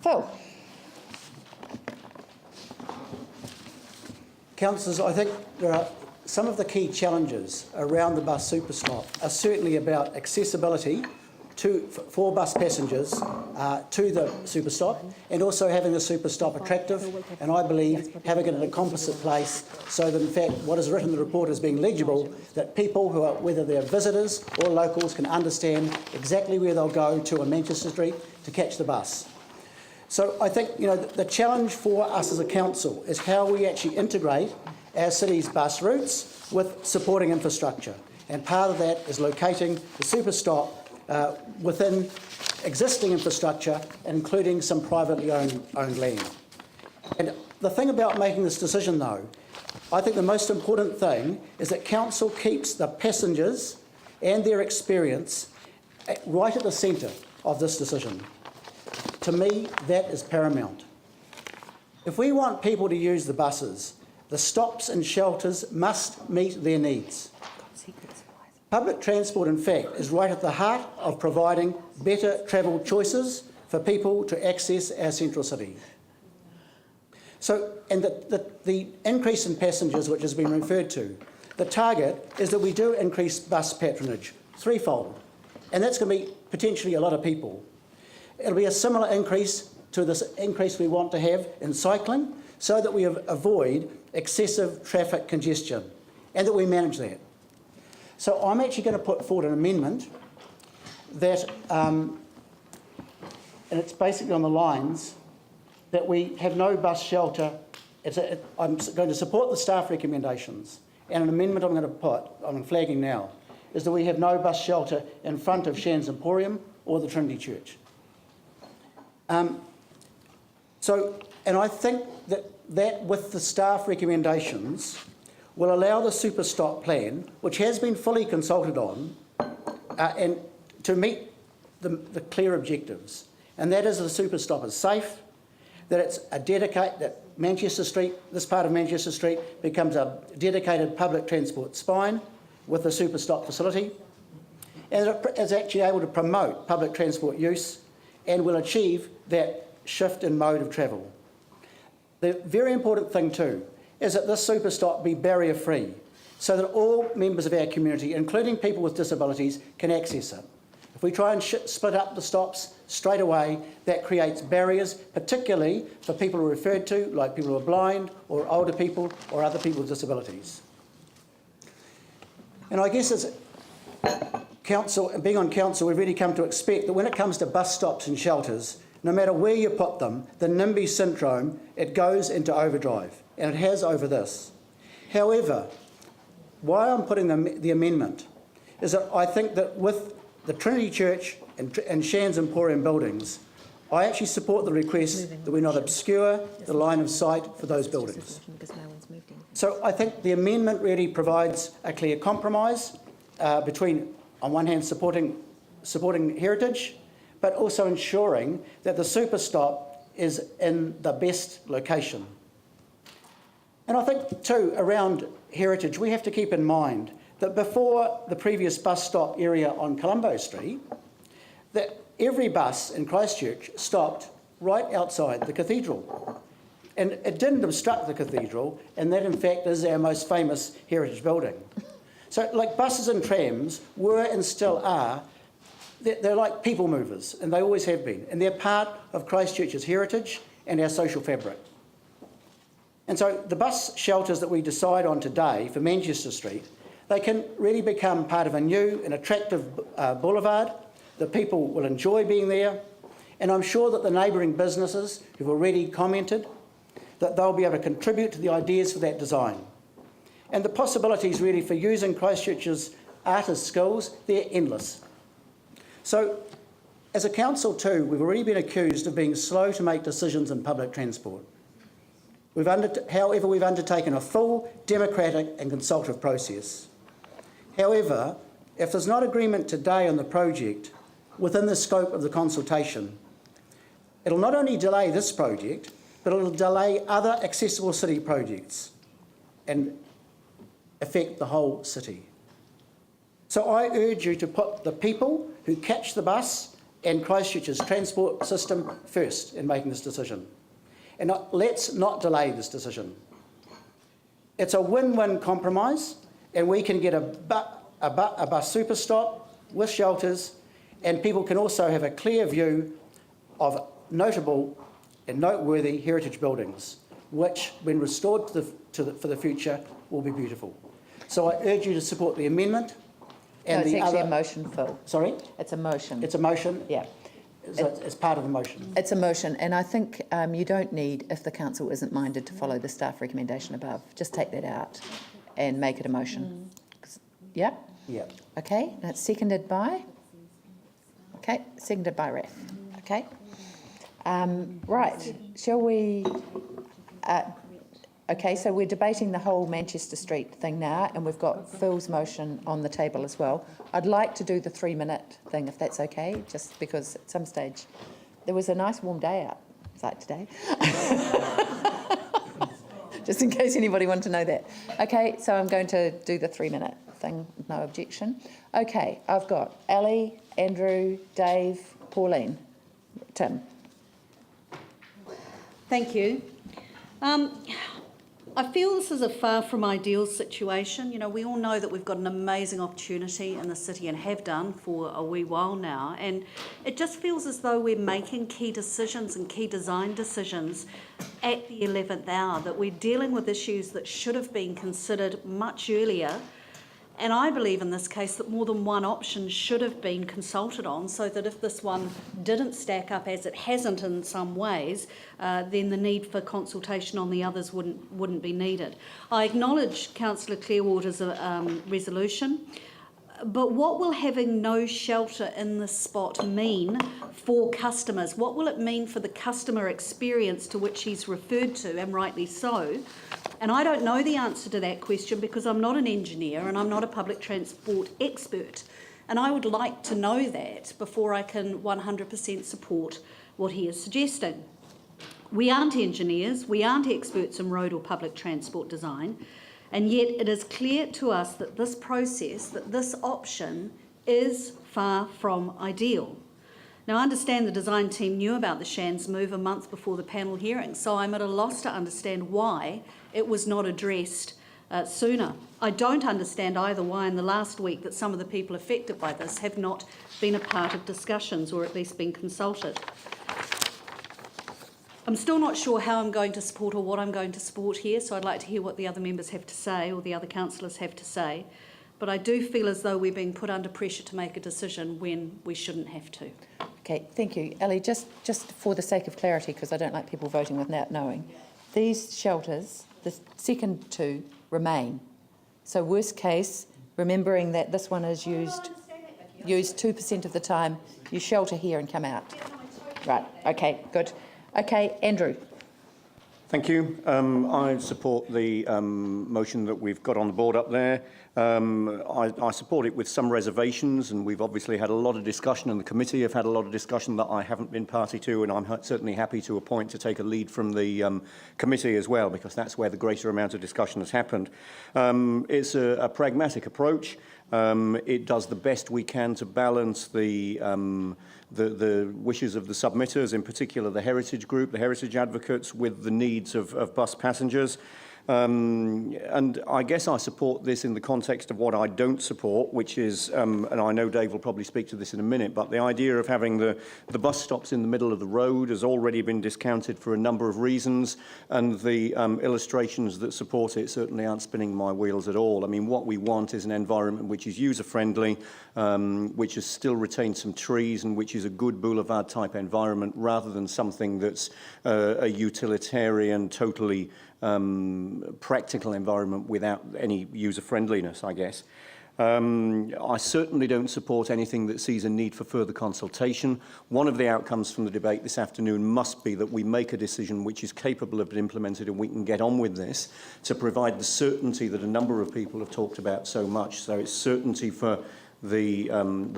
Phil. Councillors, I think there are some of the key challenges around the bus super stop are certainly about accessibility for bus passengers to the super stop, and also having the super stop attractive, and I believe having it in a composite place so that in fact what is written in the report is being legible, that people who are, whether they're visitors or locals, can understand exactly where they'll go to on Manchester Street to catch the bus. So I think the challenge for us as a council is how we actually integrate our city's bus routes with supporting infrastructure, and part of that is locating the super stop within existing infrastructure, including some privately owned land. And the thing about making this decision, though, I think the most important thing is that council keeps the passengers and their experience right at the centre of this decision. To me, that is paramount. If we want people to use the buses, the stops and shelters must meet their needs. Public transport, in fact, is right at the heart of providing better travel choices for people to access our central city. So, and the increase in passengers, which has been referred to, the target is that we do increase bus patronage threefold, and that's going to be potentially a lot of people. It'll be a similar increase to this increase we want to have in cycling, so that we avoid excessive traffic congestion and that we manage that. So I'm actually going to put forward an amendment that, and it's basically on the lines that we have no bus shelter. I'm going to support the staff recommendations, and an amendment I'm going to put, I'm flagging now, is that we have no bus shelter in front of Shan's Emporium or the Trinity Church. And I think that with the staff recommendations will allow the super stop plan, which has been fully consulted on, and to meet the clear objectives. And that is the super stop is safe, that it's that Manchester Street, this part of Manchester Street, becomes a dedicated public transport spine with the super stop facility, and it is actually able to promote public transport use and will achieve that shift in mode of travel. The very important thing too is that this super stop be barrier free, so that all members of our community, including people with disabilities, can access it. If we try and split up the stops straight away, that creates barriers, particularly for people who are referred to, like people who are blind or older people or other people with disabilities. And I guess as council, being on council, we've really come to expect that when it comes to bus stops and shelters, no matter where you put them, the NIMBY syndrome, it goes into overdrive, and it has over this. However, why I'm putting the amendment is that I think that with the Trinity Church and Shan's Emporium buildings, I actually support the request that we not obscure the line of sight for those buildings. So I think the amendment really provides a clear compromise between, on one hand, supporting heritage, but also ensuring that the super stop is in the best location. And I think too, around heritage, we have to keep in mind that before the previous bus stop area on Colombo Street, that every bus in Christchurch stopped right outside the cathedral. And it didn't obstruct the cathedral, and that in fact is our most famous heritage building. So like buses and trams were and still are, they're like people movers, and they always have been, and they're part of Christchurch's heritage and our social fabric. And so the bus shelters that we decide on today for Manchester Street, they can really become part of a new and attractive boulevard that people will enjoy being there, and I'm sure that the neighbouring businesses who've already commented that they'll be able to contribute to the ideas for that design. And the possibilities really for using Christchurch's artist skills, they're endless. So, as a council too, we've already been accused of being slow to make decisions in public transport. However, we've undertaken a full democratic and consultative process. However, if there's not agreement today on the project within the scope of the consultation, it'll not only delay this project, but it'll delay other accessible city projects and affect the whole city. So I urge you to put the people who catch the bus and Christchurch's transport system first in making this decision. And let's not delay this decision. It's a win-win compromise, and we can get a bus super stop with shelters, and people can also have a clear view of notable and noteworthy heritage buildings, which, when restored for the future, will be beautiful. So I urge you to support the amendment. And no, it's actually a motion, Phil. Sorry? It's a motion. It's a motion? Yeah. So it's part of the motion. It's a motion, and I think you don't need, if the council isn't minded to follow the staff recommendation above, just take that out and make it a motion. Yeah? Yeah. Okay, and it's seconded by? Okay, seconded by Raf. Okay. Right, shall we... okay, so we're debating the whole Manchester Street thing now, and we've got Phil's motion on the table as well. I'd like to do the 3-minute thing, if that's okay, just because at some stage there was a nice warm day outside today. Just in case anybody wanted to know that. Okay, so I'm going to do the 3-minute thing, no objection. Okay, I've got Ali, Andrew, Dave, Pauline, Tim. Thank you. I feel this is a far from ideal situation. You know, we all know that we've got an amazing opportunity in the city and have done for a wee while now, and it just feels as though we're making key decisions and key design decisions at the 11th hour, that we're dealing with issues that should have been considered much earlier. And I believe in this case that more than one option should have been consulted on, so that if this one didn't stack up, as it hasn't in some ways, then the need for consultation on the others wouldn't be needed. I acknowledge Councillor Clearwater's resolution, but what will having no shelter in this spot mean for customers? What will it mean for the customer experience to which he's referred to, and rightly so? And I don't know the answer to that question because I'm not an engineer and I'm not a public transport expert. And I would like to know that before I can 100% support what he is suggesting. We aren't engineers, we aren't experts in road or public transport design, and yet it is clear to us that this process, that this option is far from ideal. Now, I understand the design team knew about the Shands move a month before the panel hearing, so I'm at a loss to understand why it was not addressed sooner. I don't understand either why in the last week that some of the people affected by this have not been a part of discussions or at least been consulted. I'm still not sure how I'm going to support or what I'm going to support here, so I'd like to hear what the other members have to say or the other councillors have to say. But I do feel as though we're being put under pressure to make a decision when we shouldn't have to. Okay, thank you. Ellie, just for the sake of clarity, because I don't like people voting without knowing, these shelters, the second two, remain. So worst case, remembering that this one is used 2% of the time, you shelter here and come out. Right, okay, good. Okay, Andrew. Thank you. I support the motion that we've got on the board up there. I support it with some reservations, and we've obviously had a lot of discussion, and the committee have had a lot of discussion that I haven't been party to, and I'm certainly happy to appoint to take a lead from the committee as well, because that's where the greater amount of discussion has happened. It's a pragmatic approach. It does the best we can to balance the wishes of the submitters, in particular the heritage group, the heritage advocates, with the needs of bus passengers. And I guess I support this in the context of what I don't support, which is, and I know Dave will probably speak to this in a minute, but the idea of having the bus stops in the middle of the road has already been discounted for a number of reasons, and the illustrations that support it certainly aren't spinning my wheels at all. I mean, what we want is an environment which is user-friendly, which has still retained some trees, and which is a good boulevard-type environment, rather than something that's a utilitarian, totally practical environment without any user-friendliness, I guess. I certainly don't support anything that sees a need for further consultation. One of the outcomes from the debate this afternoon must be that we make a decision which is capable of being implemented, and we can get on with this to provide the certainty that a number of people have talked about so much. So it's certainty for the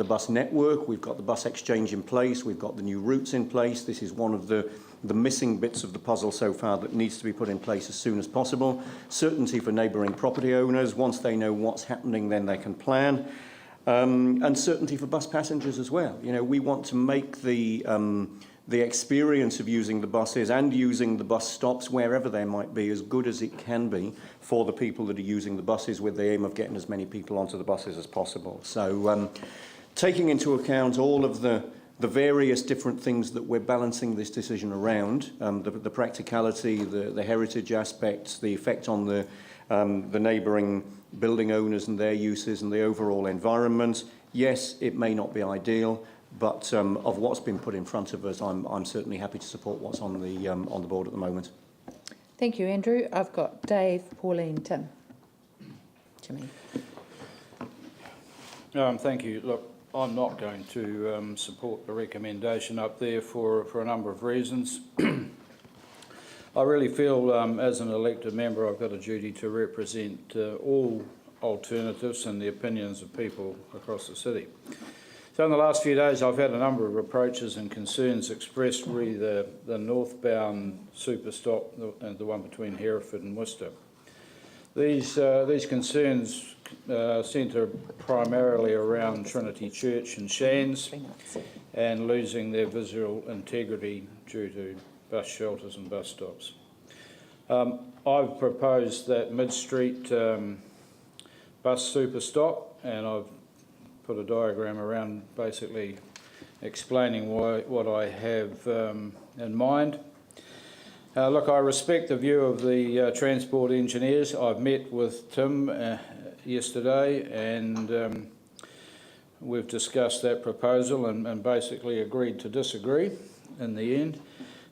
bus network. We've got the bus exchange in place. We've got the new routes in place. This is one of the missing bits of the puzzle so far that needs to be put in place as soon as possible. Certainty for neighbouring property owners. Once they know what's happening, then they can plan. and certainty for bus passengers as well. You know, we want to make the experience of using the buses and using the bus stops wherever they might be as good as it can be for the people that are using the buses, with the aim of getting as many people onto the buses as possible. So taking into account all of the various different things that we're balancing this decision around, the practicality, the heritage aspects, the effect on the neighbouring building owners and their uses and the overall environment. Yes, it may not be ideal, but of what's been put in front of us, I'm certainly happy to support what's on the board at the moment. Thank you, Andrew. I've got Dave, Pauline, Tim. Jimmy. Thank you. Look, I'm not going to support the recommendation up there for a number of reasons. I really feel as an elected member I've got a duty to represent all alternatives and the opinions of people across the city. So in the last few days I've had a number of approaches and concerns expressed re the northbound super stop, the one between Hereford and Worcester. These concerns centre primarily around Trinity Church and Shands and losing their visual integrity due to bus shelters and bus stops. I've proposed that mid-street bus super stop, and I've put a diagram around basically explaining what I have in mind. Look, I respect the view of the transport engineers. I've met with Tim yesterday and we've discussed that proposal and basically agreed to disagree in the end.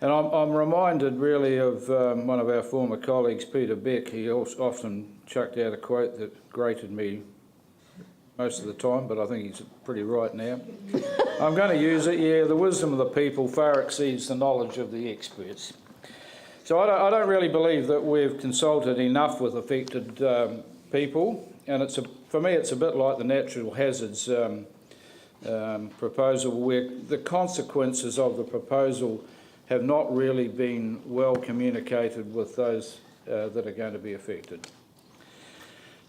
And I'm reminded really of one of our former colleagues, Peter Beck. He often chucked out a quote that grated me most of the time, but I think he's pretty right now. I'm going to use it. Yeah, the wisdom of the people far exceeds the knowledge of the experts. So I don't really believe that we've consulted enough with affected people, and for me it's a bit like the natural hazards proposal, where the consequences of the proposal have not really been well communicated with those that are going to be affected.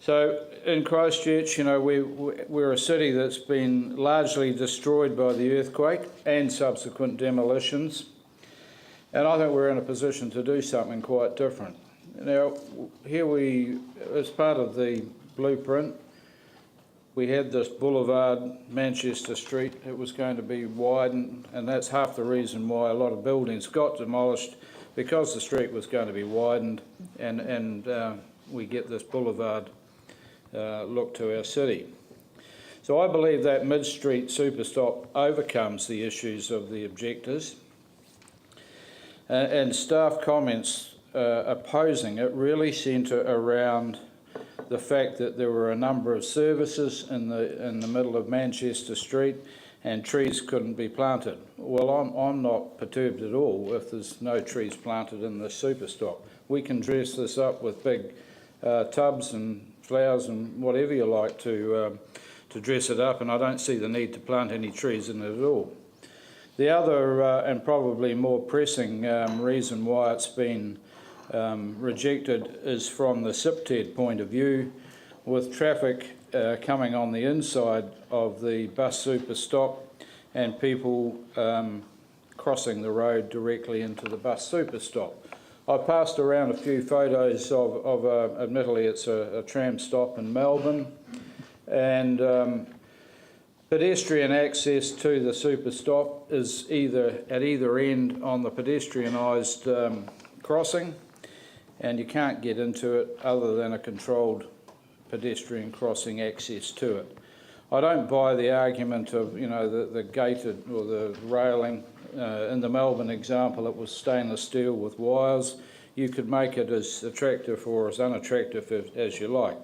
So in Christchurch, you know, we're a city that's been largely destroyed by the earthquake and subsequent demolitions, and I think we're in a position to do something quite different. Now, here as part of the blueprint, we had this boulevard, Manchester Street. It was going to be widened, and that's half the reason why a lot of buildings got demolished, because the street was going to be widened, and we get this boulevard look to our city. So I believe that mid-street super stop overcomes the issues of the objectors, and staff comments opposing it really centre around the fact that there were a number of services in the middle of Manchester Street and trees couldn't be planted. Well, I'm not perturbed at all if there's no trees planted in the super stop. We can dress this up with big tubs and flowers and whatever you like to dress it up, and I don't see the need to plant any trees in it at all. The other and probably more pressing reason why it's been rejected is from the SIPTED point of view, with traffic coming on the inside of the bus super stop and people crossing the road directly into the bus super stop. I passed around a few photos of admittedly it's a tram stop in Melbourne, and pedestrian access to the super stop is at either end on the pedestrianised crossing, and you can't get into it other than a controlled pedestrian crossing access to it. I don't buy the argument of, you know, the gated or the railing. In the Melbourne example, it was stainless steel with wires. You could make it as attractive or as unattractive as you like.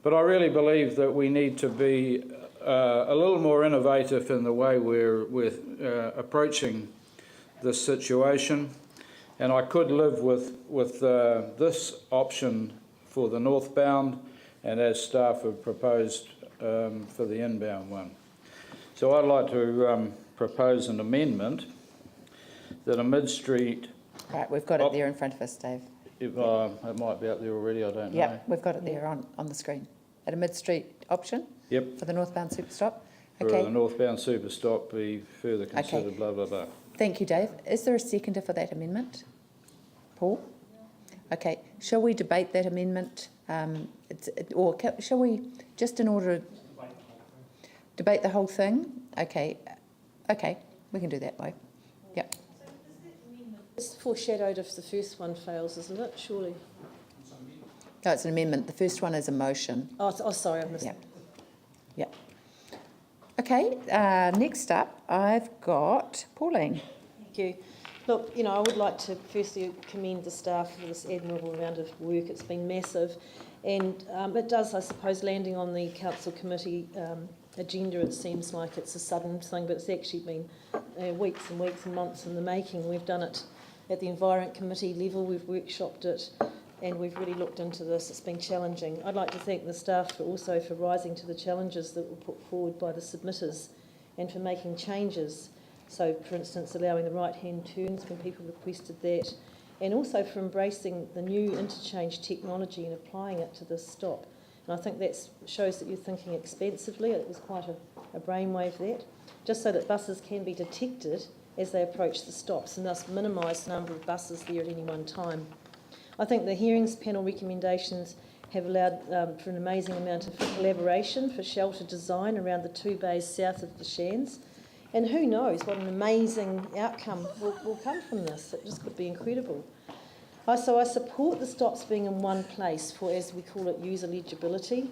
But I really believe that we need to be a little more innovative in the way we're approaching this situation. And I could live with this option for the northbound, and as staff have proposed for the inbound one. So I'd like to propose an amendment that a mid-street... Right, we've got it there in front of us, Dave. It might be up there already, I don't know. Yep, we've got it there on the screen. at a mid-street option Yep. for the northbound super stop? For Okay, the northbound super stop be further considered, Okay. blah, blah, blah. thank you, Dave. Is there a seconder for that amendment? Paul? Okay, shall we debate that amendment? Shall we, just in order, debate the whole thing? Okay, we can do that way. Yep. It's foreshadowed if the first one fails, isn't it? Surely. No, it's an amendment. The first one is a motion. Oh, sorry, I missed. Yep. Yep. Okay, next up, I've got Pauline. Thank you. Look, I would like to firstly commend the staff for this admirable amount of work. It's been massive, and it does, I suppose, landing on the council committee agenda. It seems like it's a sudden thing, but it's actually been weeks and weeks and months in the making. We've done it at the Environment Committee level. We've workshopped it, and we've really looked into this. It's been challenging. I'd like to thank the staff also for rising to the challenges that were put forward by the submitters and for making changes. So, for instance, allowing the right-hand turns when people requested that, and also for embracing the new interchange technology and applying it to this stop. And I think that shows that you're thinking expansively. It was quite a brainwave that, just so that buses can be detected as they approach the stops and thus minimise the number of buses there at any one time. I think the hearings panel recommendations have allowed for an amazing amount of collaboration for shelter design around the two bays south of the Shands. And who knows what an amazing outcome will come from this. It just could be incredible. So I support the stops being in one place for, as we call it, user legibility.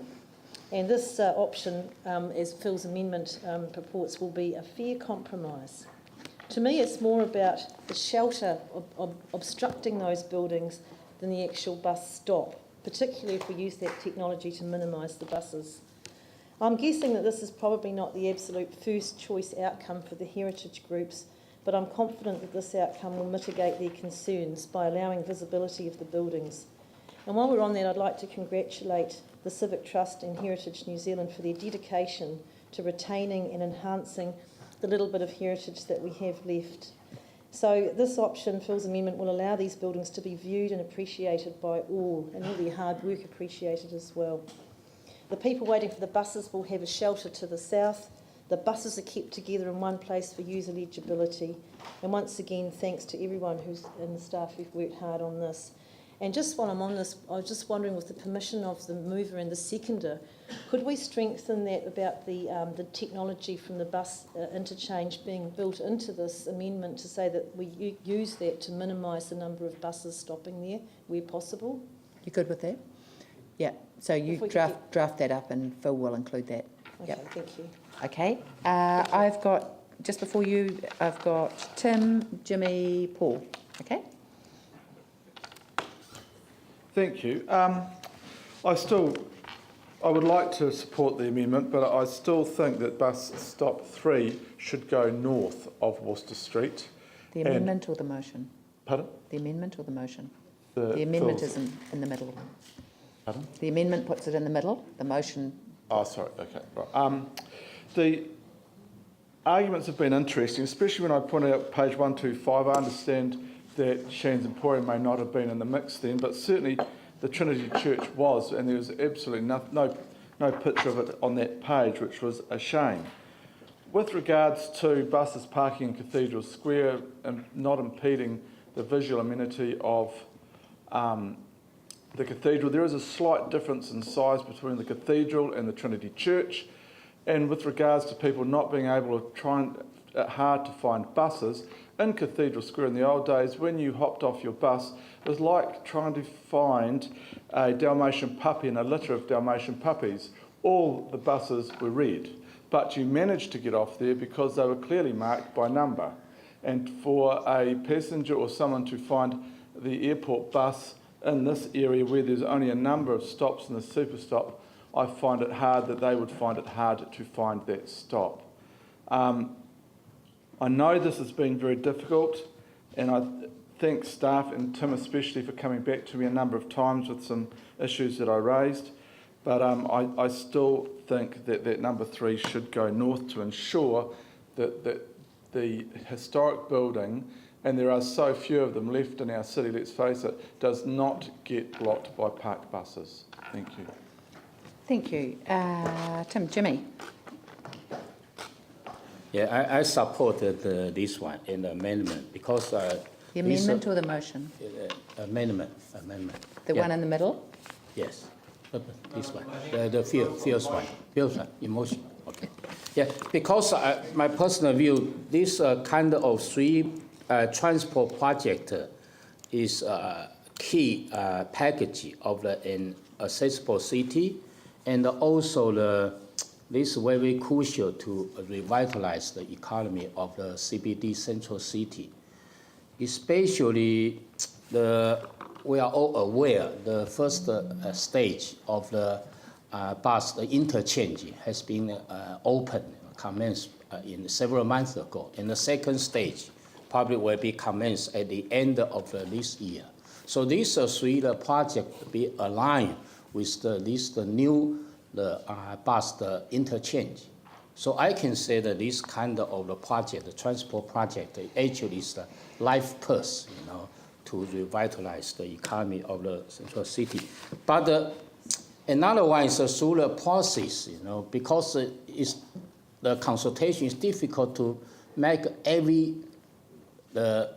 And this option, as Phil's amendment purports, will be a fair compromise. To me, it's more about the shelter obstructing those buildings than the actual bus stop, particularly if we use that technology to minimise the buses. I'm guessing that this is probably not the absolute first choice outcome for the heritage groups, but I'm confident that this outcome will mitigate their concerns by allowing visibility of the buildings. And while we're on that, I'd like to congratulate the Civic Trust and Heritage New Zealand for their dedication to retaining and enhancing the little bit of heritage that we have left. So this option, Phil's amendment, will allow these buildings to be viewed and appreciated by all, and all their hard work appreciated as well. The people waiting for the buses will have a shelter to the south. The buses are kept together in one place for user legibility. And once again, thanks to everyone who's in the staff who've worked hard on this. And just while I'm on this, I was just wondering, with the permission of the mover and the seconder, could we strengthen that about the technology from the bus interchange being built into this amendment to say that we use that to minimise the number of buses stopping there where possible? You good with that? Yeah, so you draft that up and Phil will include that. Okay, Yep. thank you. Okay, I've got, just before you, I've got Tim, Jimmy, Paul. Okay? Thank you. I would like to support the amendment, but I still think that bus stop 3 should go north of Worcester Street. The amendment or the motion? Pardon? The amendment or the motion? The The amendment Phil's- is in the middle. Pardon? The amendment puts it in the middle, the motion. Oh, sorry. Okay. Right. The arguments have been interesting, especially when I point out page 125. I understand that Shands Emporium may not have been in the mix then, but certainly the Trinity Church was, and there was absolutely no picture of it on that page, which was a shame. With regards to buses parking in Cathedral Square and not impeding the visual amenity of the cathedral, there is a slight difference in size between the cathedral and the Trinity Church. And with regards to people not being able to hard to find buses, in Cathedral Square in the old days, when you hopped off your bus, it was like trying to find a Dalmatian puppy in a litter of Dalmatian puppies. All the buses were red, but you managed to get off there because they were clearly marked by number. And for a passenger or someone to find the airport bus in this area where there's only a number of stops in the super stop, I find it hard that they would find it hard to find that stop. I know this has been very difficult, and I thank staff and Tim especially for coming back to me a number of times with some issues that I raised, but I still think that number 3 should go north to ensure that the historic building, and there are so few of them left in our city, let's face it, does not get blocked by parked buses. Thank you. Thank you. Jimmy. Yeah, I supported this one in the amendment because The amendment or the motion? amendment. The one in the middle? Yes, this one, the first one, emotion. Okay. Yeah, because my personal view, this kind of three transport project is a key package of an accessible city, and also this is very crucial to revitalize the economy of the CBD central city. Especially we are all aware the first stage of the bus interchange has been commenced in several months ago, and the second stage probably will be commenced at the end of this year. So these three projects be aligned with the new bus interchange. So I can say that this kind of the project, the transport project, actually is the life purse, to revitalize the economy of the central city. But another one is through the process, because the consultation is difficult to make every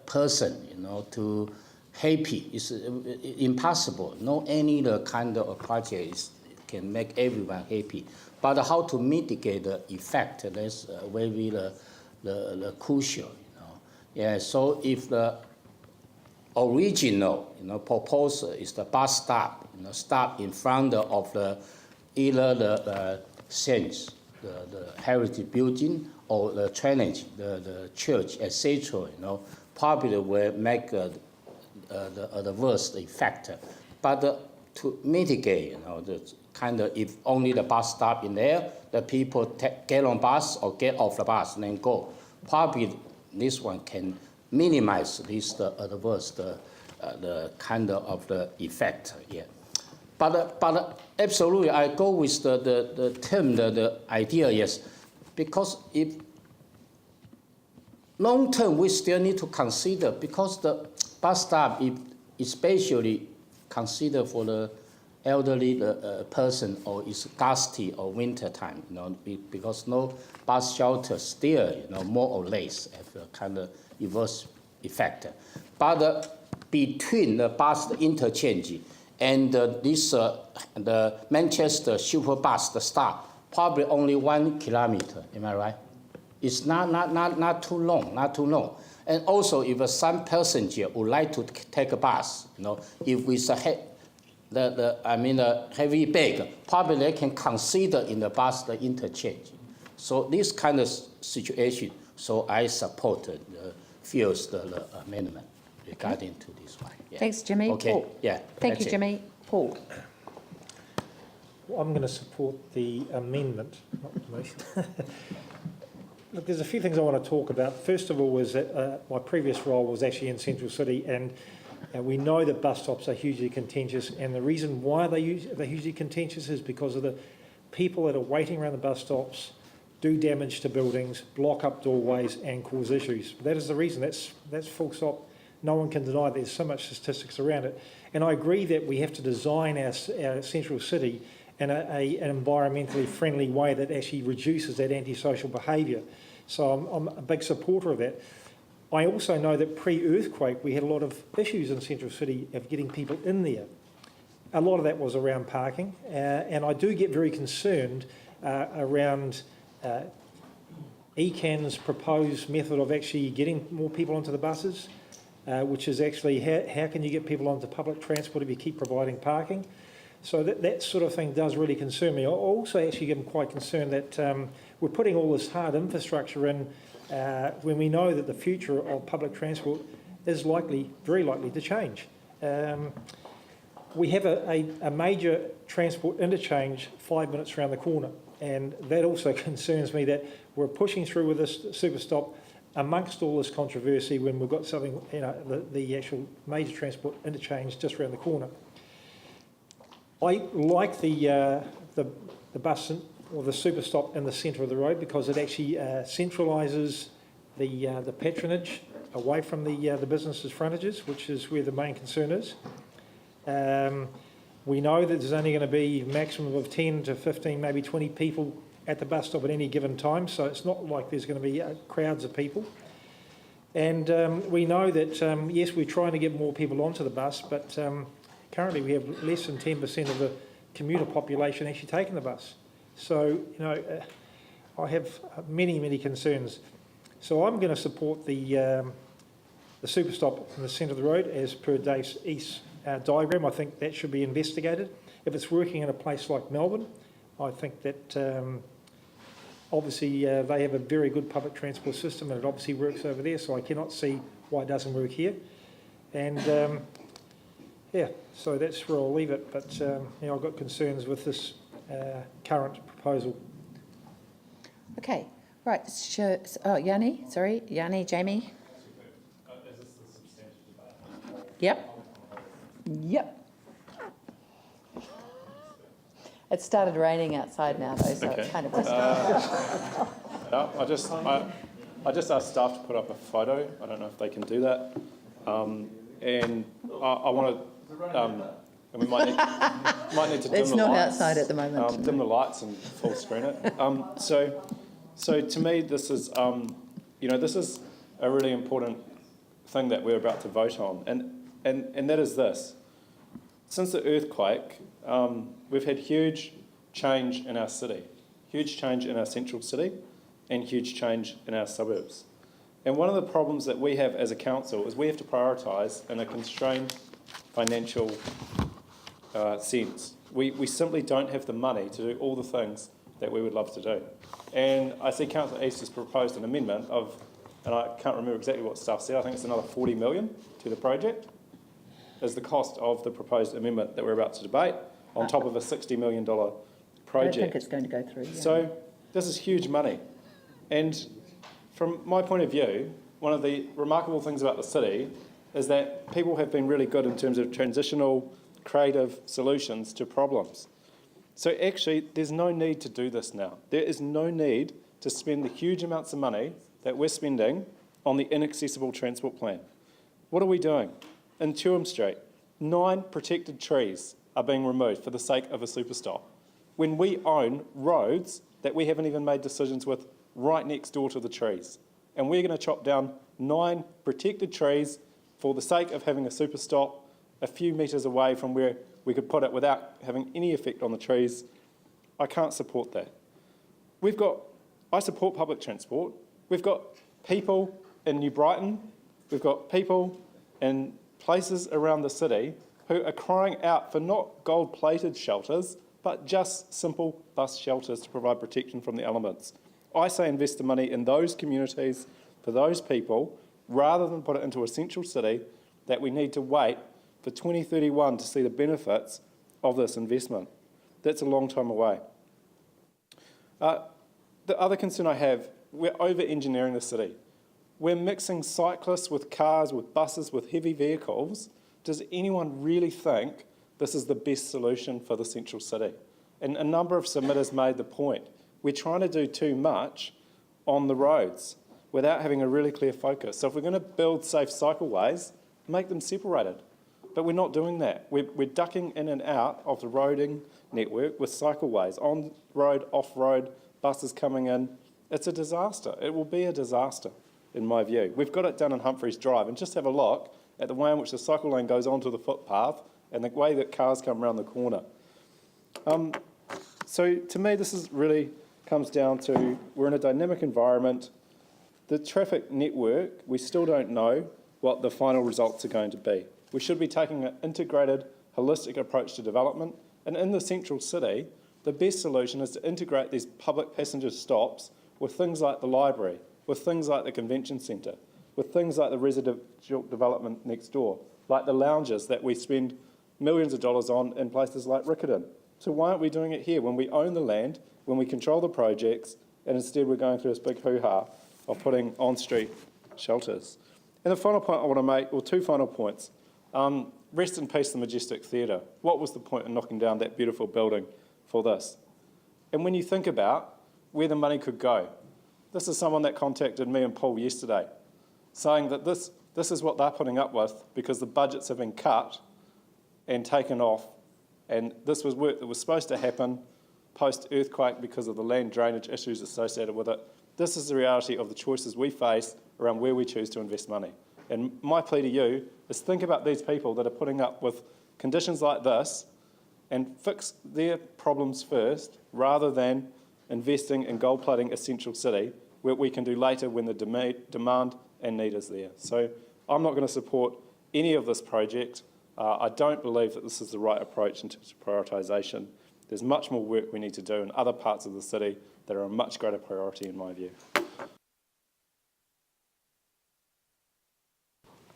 person, to happy. It's impossible. No any kind of project can make everyone happy. But how to mitigate the effect, that's very the crucial, Yeah, so if the original, proposal is the bus stop, stop in front of either the sense, the heritage building, or the drainage, the church, etc. Probably will make the adverse effect. But to mitigate, the kind of, if only the bus stop in there, the people get on bus or get off the bus and then go. Probably this one can minimize this the adverse the kind of the effect. Yeah, but absolutely I go with the term the idea, yes, because if long term we still need to consider, because the bus stop especially consider for the elderly person, or is dusty or winter time, because no bus shelter still, more or less have a kind of reverse effect. But between the bus interchange and the Manchester super bus the stop, probably only 1 kilometer. Am I right? It's not too long, And also, if some passenger would like to take a bus, if we the heavy bag, probably they can consider in the bus the interchange. So this kind of situation, so I supported the amendment regarding to this one. Yeah. Thanks, Jimmy. Okay. Paul. Yeah. Thank you, Jimmy. Paul. Well, I'm going to support the amendment, not the motion. Look, there's a few things I want to talk about. First of all, was that my previous role was actually in Central City, and we know that bus stops are hugely contentious, and the reason why they're hugely contentious is because of the people that are waiting around the bus stops do damage to buildings, block up doorways, and cause issues. That is the reason. That's full stop. No one can deny there's so much statistics around it. And I agree that we have to design our central city in an environmentally friendly way that actually reduces that antisocial behaviour. So I'm a big supporter of that. I also know that pre-earthquake we had a lot of issues in Central City of getting people in there. A lot of that was around parking, and I do get very concerned around ECAN's proposed method of actually getting more people onto the buses, which is actually how can you get people onto public transport if you keep providing parking? So that sort of thing does really concern me. I also actually am quite concerned that we're putting all this hard infrastructure in when we know that the future of public transport is very likely to change. We have a major transport interchange 5 minutes around the corner, and that also concerns me that we're pushing through with this super stop amongst all this controversy when we've got something, the actual major transport interchange just around the corner. I like the bus or the super stop in the centre of the road because it actually centralises the patronage away from the businesses' frontages, which is where the main concern is. We know that there's only going to be a maximum of 10 to 15, maybe 20 people at the bus stop at any given time, so it's not like there's going to be crowds of people. And we know that, yes, we're trying to get more people onto the bus, but currently we have less than 10% of the commuter population actually taking the bus. So, I have many, many concerns. So I'm going to support the super stop in the centre of the road as per Dave's East diagram. I think that should be investigated. If it's working in a place like Melbourne, I think that obviously they have a very good public transport system and it obviously works over there, so I cannot see why it doesn't work here. And yeah, so that's where I'll leave it. But I've got concerns with this current proposal. Okay, right. Yanni, Jamie. Is this the substantive debate? Yep. Yep. It started raining outside now, though, so it's kind of I just asked staff to put up a photo. I don't know if they can do that. And I want to, and we might need to dim it's the not lights. outside at the moment. Dim the lights and full screen it. So to me, this is, this is a really important thing that we're about to vote on, and that is this. Since the earthquake, we've had huge change in our city, huge change in our central city, and huge change in our suburbs. And one of the problems that we have as a council is we have to prioritise in a constrained financial sense. We simply don't have the money to do all the things that we would love to do. And I see Councillor East has proposed an amendment of, and I can't remember exactly what staff said, I think it's another 40 million to the project, is the cost of the proposed amendment that we're about to debate, on top of a $60 million project. I don't think it's going to go through. Yeah. So this is huge money. And from my point of view, one of the remarkable things about the city is that people have been really good in terms of transitional, creative solutions to problems. So actually, there's no need to do this now. There is no need to spend the huge amounts of money that we're spending on the inaccessible transport plan. What are we doing? In Tuam Street, 9 protected trees are being removed for the sake of a super stop, when we own roads that we haven't even made decisions with right next door to the trees. And we're going to chop down 9 protected trees for the sake of having a super stop a few metres away from where we could put it without having any effect on the trees. I can't support that. I support public transport. We've got people in New Brighton, we've got people in places around the city who are crying out for not gold-plated shelters, but just simple bus shelters to provide protection from the elements. I say invest the money in those communities for those people, rather than put it into a central city that we need to wait for 2031 to see the benefits of this investment. That's a long time away. The other concern I have, we're over-engineering the city. We're mixing cyclists with cars, with buses, with heavy vehicles. Does anyone really think this is the best solution for the central city? And a number of submitters made the point. We're trying to do too much on the roads without having a really clear focus. So if we're going to build safe cycleways, make them separated. But we're not doing that. We're ducking in and out of the roading network with cycleways, on-road, off-road, buses coming in. It's a disaster. It will be a disaster, in my view. We've got it done in Humphreys Drive, and just have a look at the way in which the cycle lane goes onto the footpath and the way that cars come around the corner. So to me, this is really comes down to we're in a dynamic environment. The traffic network, we still don't know what the final results are going to be. We should be taking an integrated, holistic approach to development. And in the central city, the best solution is to integrate these public passenger stops with things like the library, with things like the convention centre, with things like the residential development next door, like the lounges that we spend millions of dollars on in places like Riccarton. So why aren't we doing it here when we own the land, when we control the projects, and instead we're going through this big hoo-ha of putting on-street shelters? And the final point I want to make, or 2 final points. Rest in peace, the Majestic Theatre. What was the point in knocking down that beautiful building for this? And when you think about where the money could go, this is someone that contacted me and Paul yesterday, saying that this is what they're putting up with because the budgets have been cut and taken off And this was work that was supposed to happen post-earthquake because of the land drainage issues associated with it. This is the reality of the choices we face around where we choose to invest money. And my plea to you is think about these people that are putting up with conditions like this and fix their problems first rather than investing in gold-plating Essential City, where we can do later when the demand and need is there. So I'm not going to support any of this project. I don't believe that this is the right approach in terms of prioritisation. There's much more work we need to do in other parts of the city that are a much greater priority in my view.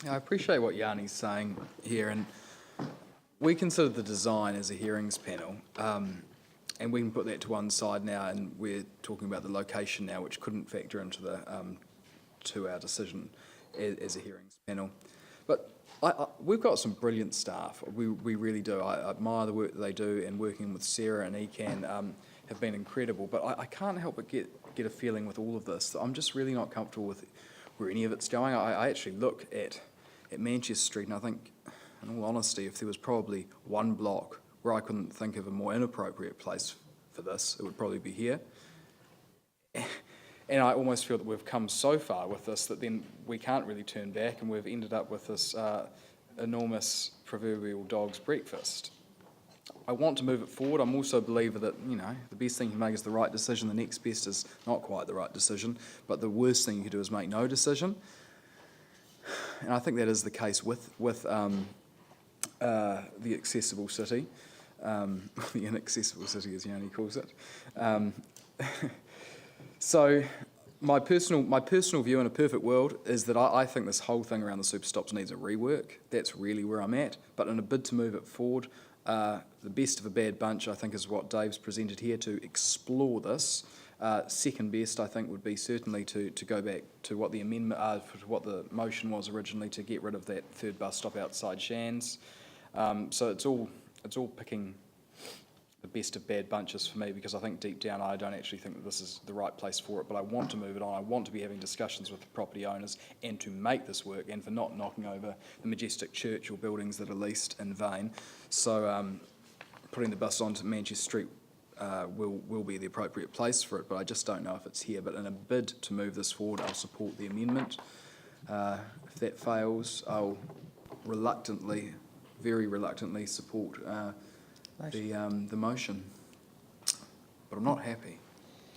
I appreciate what Yanni's saying here, and we consider the design as a hearings panel, and we can put that to one side now, and we're talking about the location now, which couldn't factor into the to our decision as a hearings panel. But we've got some brilliant staff. We really do. I admire the work that they do, and working with Sarah and ECAN have been incredible. But I can't help but get a feeling with all of this that I'm just really not comfortable with where any of it's going. I actually look at Manchester Street, and I think, in all honesty, if there was probably one block where I couldn't think of a more inappropriate place for this, it would probably be here. And I almost feel that we've come so far with this that then we can't really turn back, and we've ended up with this enormous proverbial dog's breakfast. I want to move it forward. I'm also a believer that, you know, the best thing you can make is the right decision. The next best is not quite the right decision, but the worst thing you could do is make no decision. And I think that is the case with the accessible city, the inaccessible city, as Yanni calls it. So my personal view in a perfect world is that I think this whole thing around the super stops needs a rework. That's really where I'm at. But in a bid to move it forward, the best of a bad bunch, I think, is what Dave's presented here to explore this. Second best, I think, would be certainly to go back to what the amendment, to what the motion was originally, to get rid of that third bus stop outside Shan's. So it's all picking the best of bad bunches for me, because I think deep down I don't actually think that this is the right place for it, but I want to move it on. I want to be having discussions with the property owners and to make this work, and for not knocking over the majestic church or buildings that are leased in vain. So putting the bus onto Manchester Street will be the appropriate place for it, but I just don't know if it's here. But in a bid to move this forward, I'll support the amendment. If that fails, I'll very reluctantly support the motion. But I'm not happy.